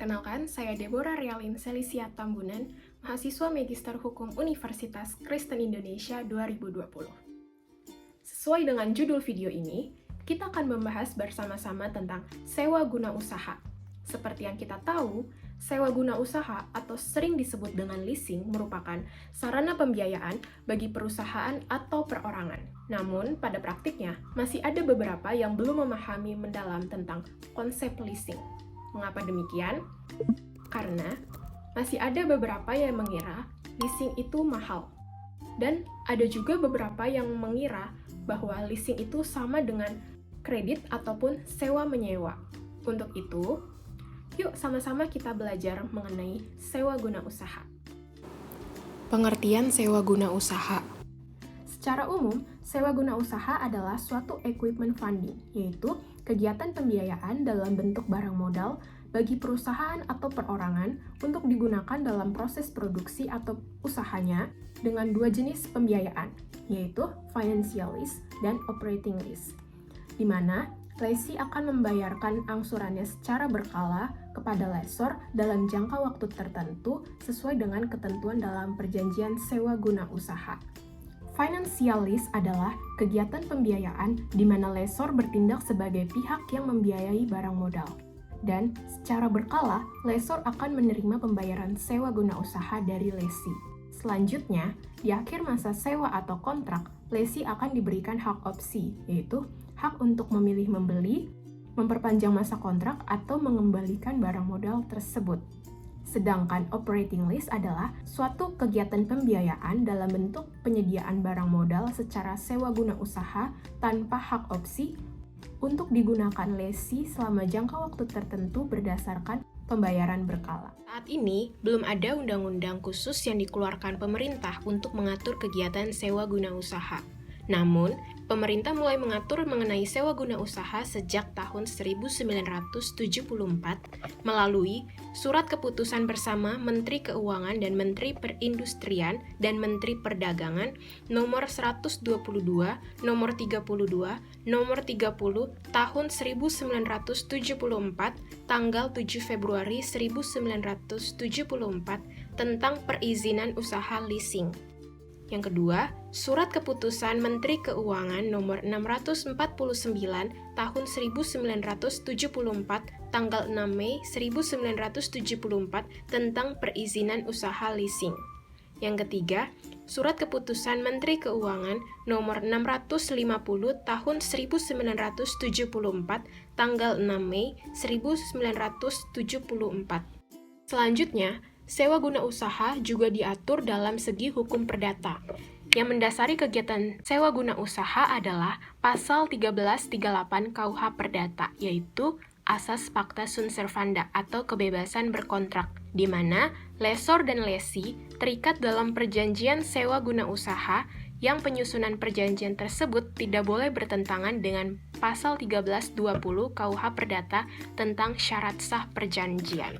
Perkenalkan, saya Deborah Rialin Selisia Tambunan, mahasiswa Magister Hukum Universitas Kristen Indonesia 2020. Sesuai dengan judul video ini, kita akan membahas bersama-sama tentang sewa guna usaha. Seperti yang kita tahu, sewa guna usaha atau sering disebut dengan leasing merupakan sarana pembiayaan bagi perusahaan atau perorangan. Namun, pada praktiknya, masih ada beberapa yang belum memahami mendalam tentang konsep leasing. Mengapa demikian? Karena masih ada beberapa yang mengira leasing itu mahal. Dan ada juga beberapa yang mengira bahwa leasing itu sama dengan kredit ataupun sewa-menyewa. Untuk itu, yuk sama-sama kita belajar mengenai sewa guna usaha. Pengertian sewa guna usaha. Secara umum, sewa guna usaha adalah suatu equipment funding, yaitu kegiatan pembiayaan dalam bentuk barang modal bagi perusahaan atau perorangan untuk digunakan dalam proses produksi atau usahanya dengan dua jenis pembiayaan, yaitu financial lease dan operating lease, di mana lessee akan membayarkan angsurannya secara berkala kepada lessor dalam jangka waktu tertentu sesuai dengan ketentuan dalam perjanjian sewa guna usaha. Financial lease adalah kegiatan pembiayaan di mana lessor bertindak sebagai pihak yang membiayai barang modal. Dan secara berkala, lessor akan menerima pembayaran sewa guna usaha dari lessee. Selanjutnya, di akhir masa sewa atau kontrak, lessee akan diberikan hak opsi, yaitu hak untuk memilih membeli, memperpanjang masa kontrak, atau mengembalikan barang modal tersebut. Sedangkan operating lease adalah suatu kegiatan pembiayaan dalam bentuk penyediaan barang modal secara sewa guna usaha tanpa hak opsi untuk digunakan lessee selama jangka waktu tertentu berdasarkan pembayaran berkala. Saat ini, belum ada undang-undang khusus yang dikeluarkan pemerintah untuk mengatur kegiatan sewa guna usaha. Namun, pemerintah mulai mengatur mengenai sewa guna usaha sejak tahun 1974 melalui Surat Keputusan Bersama Menteri Keuangan dan Menteri Perindustrian dan Menteri Perdagangan Nomor 122, Nomor 32, Nomor 30 Tahun 1974 tanggal 7 Februari 1974 tentang perizinan usaha leasing. Yang kedua, Surat Keputusan Menteri Keuangan Nomor 649 Tahun 1974 tanggal 6 Mei 1974 tentang perizinan usaha leasing. Yang ketiga, Surat Keputusan Menteri Keuangan Nomor 650 Tahun 1974 tanggal 6 Mei 1974. Selanjutnya, sewa guna usaha juga diatur dalam segi hukum perdata. Yang mendasari kegiatan sewa guna usaha adalah Pasal 1338 KUH Perdata, yaitu asas pacta sunt servanda atau kebebasan berkontrak, di mana lessor dan lessee terikat dalam perjanjian sewa guna usaha yang penyusunan perjanjian tersebut tidak boleh bertentangan dengan Pasal 1320 KUH Perdata tentang syarat sah perjanjian.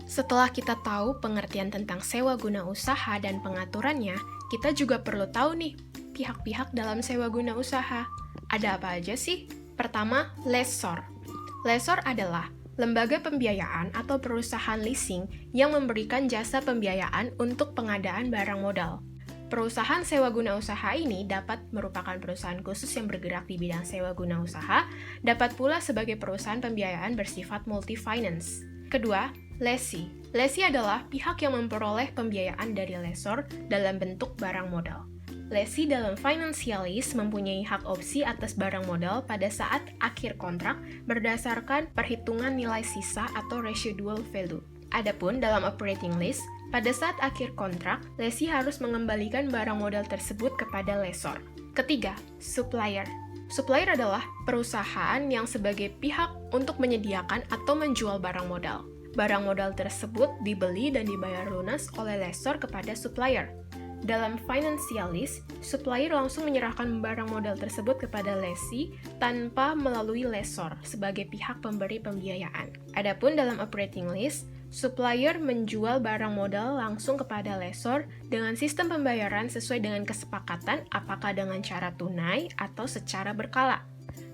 Setelah kita tahu pengertian tentang sewa guna usaha dan pengaturannya, kita juga perlu tahu nih, pihak-pihak dalam sewa guna usaha. Ada apa aja sih? Pertama, lessor. Lessor adalah lembaga pembiayaan atau perusahaan leasing yang memberikan jasa pembiayaan untuk pengadaan barang modal. Perusahaan sewa guna usaha ini dapat merupakan perusahaan khusus yang bergerak di bidang sewa guna usaha, dapat pula sebagai perusahaan pembiayaan bersifat multi-finance. Kedua, lessee. Lessee adalah pihak yang memperoleh pembiayaan dari lessor dalam bentuk barang modal. Lessee dalam financial lease mempunyai hak opsi atas barang modal pada saat akhir kontrak berdasarkan perhitungan nilai sisa atau residual value. Adapun dalam operating lease, pada saat akhir kontrak, lessee harus mengembalikan barang modal tersebut kepada lessor. Ketiga, supplier. Supplier adalah perusahaan yang sebagai pihak untuk menyediakan atau menjual barang modal. Barang modal tersebut dibeli dan dibayar lunas oleh lessor kepada supplier. Dalam financial lease, supplier langsung menyerahkan barang modal tersebut kepada lessee tanpa melalui lessor sebagai pihak pemberi pembiayaan. Adapun dalam operating lease, supplier menjual barang modal langsung kepada lessor dengan sistem pembayaran sesuai dengan kesepakatan apakah dengan cara tunai atau secara berkala.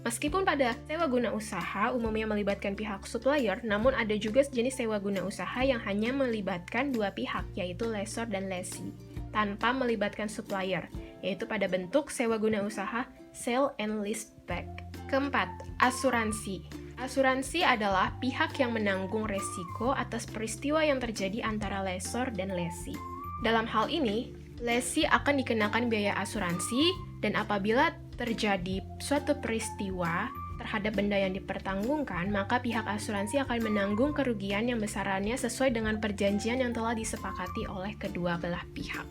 Meskipun pada sewa guna usaha umumnya melibatkan pihak supplier, namun ada juga jenis sewa guna usaha yang hanya melibatkan dua pihak, yaitu lessor dan lessee, tanpa melibatkan supplier, yaitu pada bentuk sewa guna usaha sale and leaseback. Keempat, asuransi. Asuransi adalah pihak yang menanggung resiko atas peristiwa yang terjadi antara lessor dan lessee. Dalam hal ini, lessee akan dikenakan biaya asuransi, dan apabila terjadi suatu peristiwa terhadap benda yang dipertanggungkan, maka pihak asuransi akan menanggung kerugian yang besarannya sesuai dengan perjanjian yang telah disepakati oleh kedua belah pihak.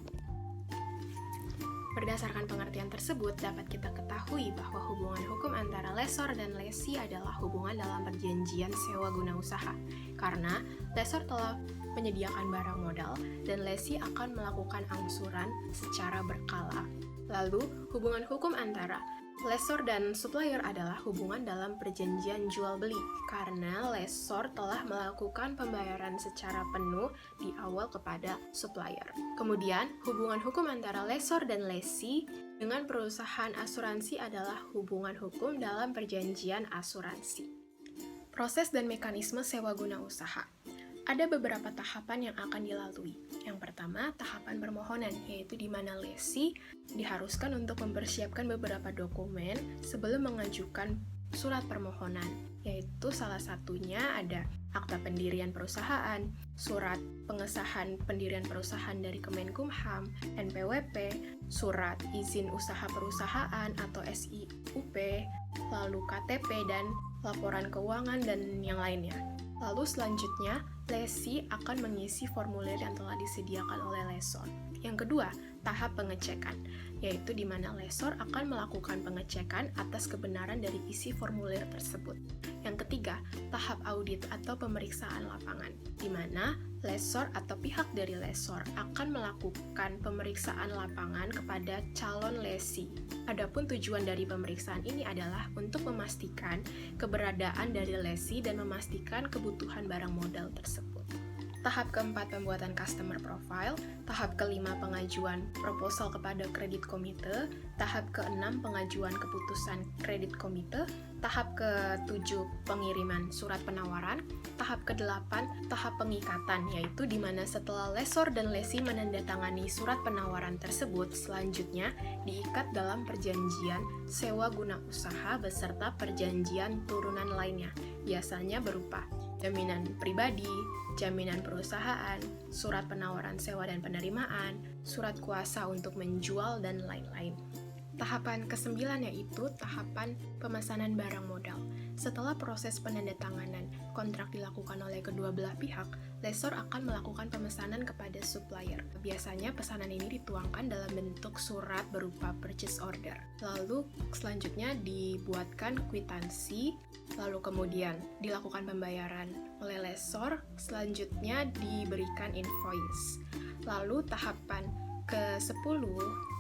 Berdasarkan pengertian tersebut, dapat kita ketahui bahwa hubungan hukum antara lessor dan lessee adalah hubungan dalam perjanjian sewa guna usaha, karena lessor telah menyediakan barang modal dan lessee akan melakukan angsuran secara berkala. Lalu, hubungan hukum antara lessor dan supplier adalah hubungan dalam perjanjian jual-beli, karena lessor telah melakukan pembayaran secara penuh di awal kepada supplier. Kemudian, hubungan hukum antara lessor dan lessee dengan perusahaan asuransi adalah hubungan hukum dalam perjanjian asuransi. Proses dan mekanisme sewa guna usaha. Ada beberapa tahapan yang akan dilalui. Yang pertama, tahapan permohonan, yaitu di mana lessee diharuskan untuk mempersiapkan beberapa dokumen sebelum mengajukan surat permohonan, yaitu salah satunya ada akta pendirian perusahaan, surat pengesahan pendirian perusahaan dari Kemenkumham, NPWP, surat izin usaha perusahaan atau SIUP, lalu KTP dan laporan keuangan dan yang lainnya. Lalu selanjutnya, lessee akan mengisi formulir yang telah disediakan oleh lessor. Yang kedua, tahap pengecekan, yaitu di mana lessor akan melakukan pengecekan atas kebenaran dari isi formulir tersebut. Yang ketiga, tahap audit atau pemeriksaan lapangan, di mana lessor atau pihak dari lessor akan melakukan pemeriksaan lapangan kepada calon lessee. Adapun tujuan dari pemeriksaan ini adalah untuk memastikan keberadaan dari lessee dan memastikan kebutuhan barang modal tersebut. Tahap keempat, pembuatan customer profile. Tahap kelima, pengajuan proposal kepada kredit komite. Tahap keenam, pengajuan keputusan kredit komite. Tahap ketujuh, pengiriman surat penawaran. Tahap kedelapan, tahap pengikatan, yaitu di mana setelah lessor dan lessee menandatangani surat penawaran tersebut, selanjutnya diikat dalam perjanjian sewa guna usaha beserta perjanjian turunan lainnya, biasanya berupa jaminan pribadi, jaminan perusahaan, surat penawaran sewa dan penerimaan, surat kuasa untuk menjual, dan lain-lain. Tahapan ke-9 yaitu tahapan pemesanan barang modal. Setelah proses penandatanganan kontrak dilakukan oleh kedua belah pihak, lessor akan melakukan pemesanan kepada supplier. Biasanya pesanan ini dituangkan dalam bentuk surat berupa purchase order. Lalu selanjutnya dibuatkan kwitansi, lalu kemudian dilakukan pembayaran oleh lessor, selanjutnya diberikan invoice. Lalu tahapan ke-10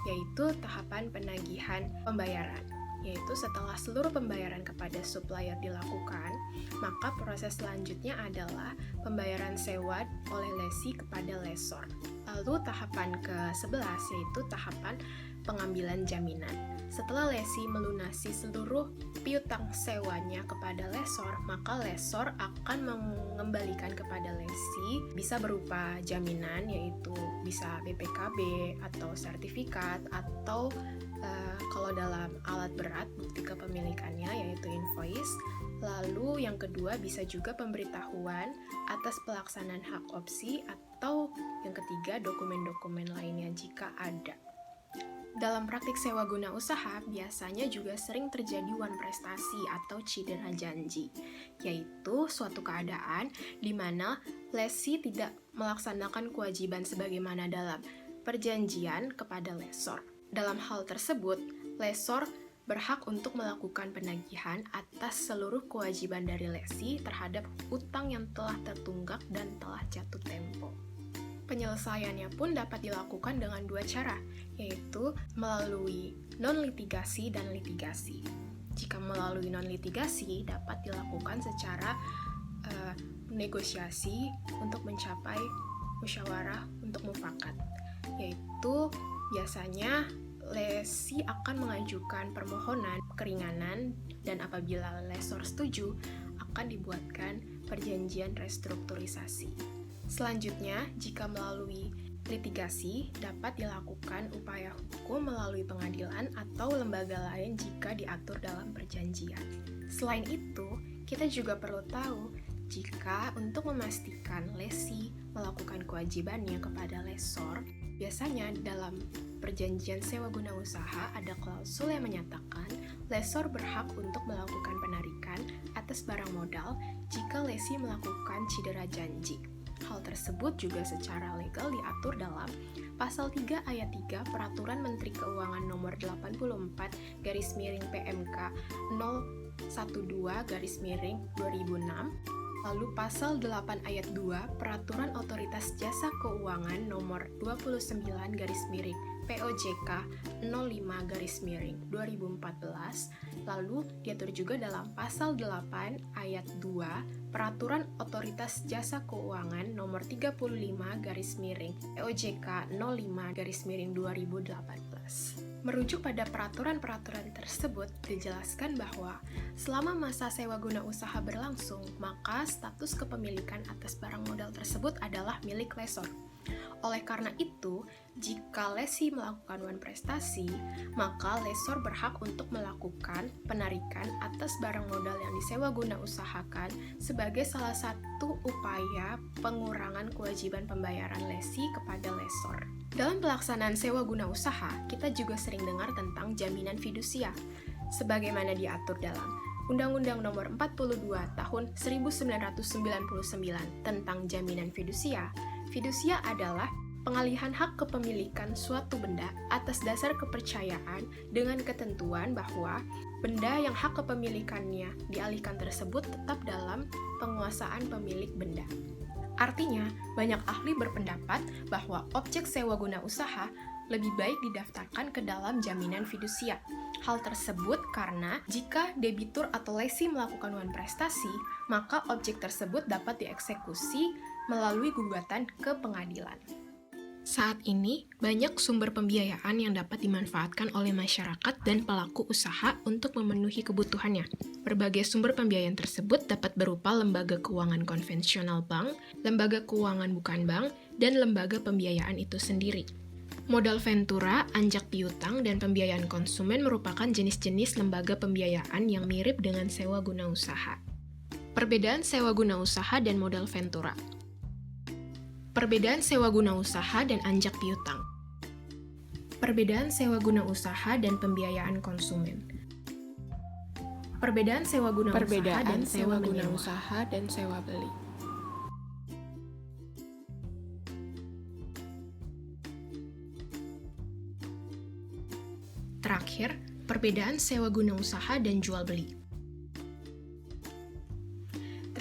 yaitu tahapan penagihan pembayaran, yaitu setelah seluruh pembayaran kepada supplier dilakukan, maka proses selanjutnya adalah pembayaran sewa oleh lessee kepada lessor. Lalu tahapan ke-11 yaitu tahapan pengambilan jaminan. Setelah lessee melunasi seluruh piutang sewanya kepada lessor, maka lessor akan mengembalikan kepada lessee bisa berupa jaminan, yaitu bisa BPKB atau sertifikat, atau kalau dalam alat berat bukti kepemilikannya yaitu invoice. Lalu yang kedua bisa juga pemberitahuan atas pelaksanaan hak opsi, atau yang ketiga dokumen-dokumen lainnya jika ada. Dalam praktik sewa guna usaha, biasanya juga sering terjadi wan prestasi atau cedera janji, yaitu suatu keadaan di mana lessee tidak melaksanakan kewajiban sebagaimana dalam perjanjian kepada lessor. Dalam hal tersebut, lessor berhak untuk melakukan penagihan atas seluruh kewajiban dari lessee terhadap utang yang telah tertunggak dan telah jatuh tempo. Penyelesaiannya pun dapat dilakukan dengan dua cara, yaitu melalui non-litigasi dan litigasi. Jika melalui non-litigasi, dapat dilakukan secara negosiasi untuk mencapai musyawarah untuk mufakat, yaitu biasanya lesi akan mengajukan permohonan keringanan dan apabila lesor setuju, akan dibuatkan perjanjian restrukturisasi. Selanjutnya, jika melalui litigasi, dapat dilakukan upaya hukum melalui pengadilan atau lembaga lain jika diatur dalam perjanjian. Selain itu, kita juga perlu tahu jika untuk memastikan lesi melakukan kewajibannya kepada lesor, biasanya dalam perjanjian sewa guna usaha ada klausul yang menyatakan lesor berhak untuk melakukan penarikan atas barang modal jika lesi melakukan cedera janji. Hal tersebut juga secara legal diatur dalam Pasal 3 Ayat 3 Peraturan Menteri Keuangan Nomor 84/PMK 012/2006, lalu Pasal 8 Ayat 2 Peraturan Otoritas Jasa Keuangan Nomor 29/POJK 05/2014, lalu diatur juga dalam Pasal 8 Ayat 2 Peraturan Otoritas Jasa Keuangan Nomor 35/POJK 05/2018. Merujuk pada peraturan-peraturan tersebut, dijelaskan bahwa selama masa sewa guna usaha berlangsung, maka status kepemilikan atas barang modal tersebut adalah milik lesor. Oleh karena itu, jika lesi melakukan wan prestasi, maka lesor berhak untuk melakukan penarikan atas barang modal yang disewa guna usahakan sebagai salah satu upaya pengurangan kewajiban pembayaran lesi kepada lesor. Dalam pelaksanaan sewa guna usaha, kita juga sering dengar tentang jaminan fidusia, sebagaimana diatur dalam Undang-Undang Nomor 42 Tahun 1999 tentang jaminan fidusia. Fidusia adalah pengalihan hak kepemilikan suatu benda atas dasar kepercayaan dengan ketentuan bahwa benda yang hak kepemilikannya dialihkan tersebut tetap dalam penguasaan pemilik benda. Artinya, banyak ahli berpendapat bahwa objek sewa guna usaha lebih baik didaftarkan ke dalam jaminan fidusia. Hal tersebut karena jika debitur atau lesi melakukan wan prestasi, maka objek tersebut dapat dieksekusi melalui gugatan ke pengadilan. Saat ini, banyak sumber pembiayaan yang dapat dimanfaatkan oleh masyarakat dan pelaku usaha untuk memenuhi kebutuhannya. Berbagai sumber pembiayaan tersebut dapat berupa lembaga keuangan konvensional bank, lembaga keuangan bukan bank, dan lembaga pembiayaan itu sendiri. Modal ventura, anjak piutang, dan pembiayaan konsumen merupakan jenis-jenis lembaga pembiayaan yang mirip dengan sewa guna usaha. Perbedaan sewa guna usaha dan modal ventura. Perbedaan sewa guna usaha dan anjak piutang. Perbedaan sewa guna usaha dan pembiayaan konsumen. Perbedaan sewa guna usaha dan sewa beli. Terakhir, perbedaan sewa guna usaha dan jual beli.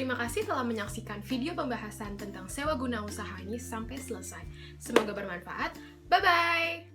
Terima kasih telah menyaksikan video pembahasan tentang sewa guna usaha ini sampai selesai. Semoga bermanfaat. Bye-bye!